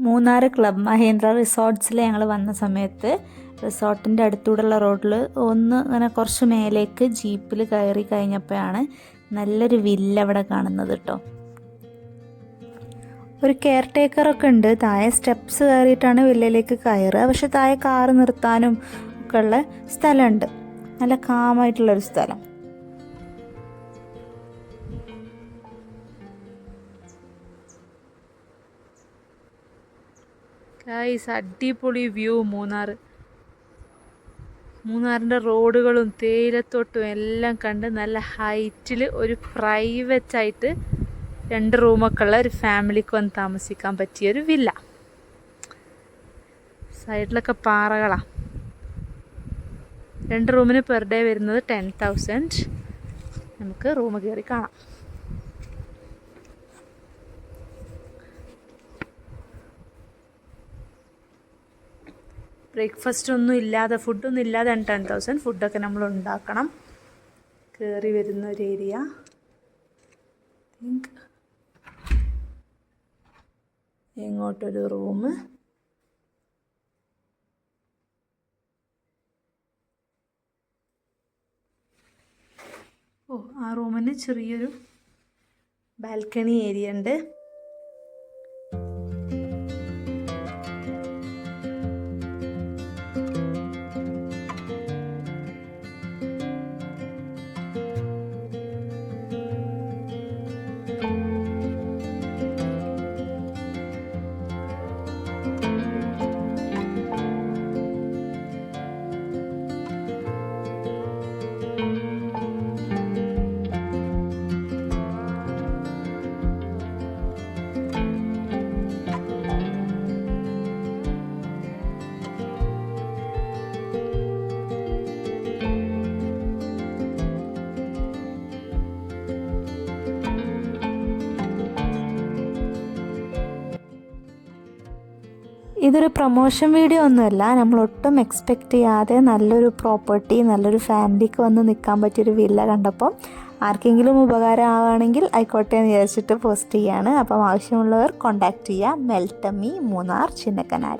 Munnar club Mahendra റിസോർട്ട്സിൽ ഞങ്ങൾ വന്ന സമയത്ത് റിസോർട്ടിൻ്റെ അടുത്തൂടെയുള്ള റോഡിൽ ഒന്ന് ഇങ്ങനെ കുറച്ച് മേലേക്ക് ജീപ്പിൽ കയറി കഴിഞ്ഞപ്പോഴാണ് നല്ലൊരു വില്ല അവിടെ കാണുന്നത് കേട്ടോ. ഒരു കെയർ ടേക്കറൊക്കെ ഉണ്ട്. താഴെ സ്റ്റെപ്സ് കയറിയിട്ടാണ് വില്ലയിലേക്ക് കയറുക. പക്ഷെ താഴെ കാറ് നിർത്താനും ഒക്കെ ഉള്ള സ്ഥലമുണ്ട്. നല്ല കാമായിട്ടുള്ളൊരു സ്ഥലം. ഗൈസ്, അടിപൊളി വ്യൂ മൂന്നാറിൻ്റെ റോഡുകളും തേയിലത്തോട്ടും എല്ലാം കണ്ട് നല്ല ഹൈറ്റിൽ ഒരു പ്രൈവറ്റ് ആയിട്ട് 2 റൂമൊക്കെ ഉള്ള ഒരു ഫാമിലിക്ക് വന്ന് താമസിക്കാൻ പറ്റിയൊരു വില്ല. സൈഡിലൊക്കെ പാറകളാണ്. 2 റൂമിന് പെർ ഡേ വരുന്നത് 10,000. നമുക്ക് റൂം കയറി കാണാം. ബ്രേക്ക്ഫാസ്റ്റ് ഒന്നും ഇല്ലാതെ, ഫുഡൊന്നും ഇല്ലാതെ 10,000. ഫുഡൊക്കെ നമ്മൾ ഉണ്ടാക്കണം. കയറി വരുന്ന ഒരു ഏരിയ. ഇങ്ങോട്ടൊരു റൂം. ആ റൂമിന് ചെറിയൊരു ബാൽക്കണി ഏരിയ ഉണ്ട്. ഇതൊരു പ്രൊമോഷൻ വീഡിയോ ഒന്നുമല്ല. നമ്മൾ ഒട്ടും എക്സ്പെക്റ്റ് ചെയ്യാതെ നല്ലൊരു പ്രോപ്പർട്ടി, നല്ലൊരു ഫാമിലിക്ക് വന്ന് നിൽക്കാൻ പറ്റിയൊരു വില്ല കണ്ടപ്പോൾ ആർക്കെങ്കിലും ഉപകാരം ആവുകയാണെങ്കിൽ ആയിക്കോട്ടെ എന്ന് വിചാരിച്ചിട്ട് പോസ്റ്റ് ചെയ്യാണ്. അപ്പം ആവശ്യമുള്ളവർ കോൺടാക്റ്റ് ചെയ്യുക. മെൽറ്റമി മൂന്നാർ ചിന്നക്കനാൽ.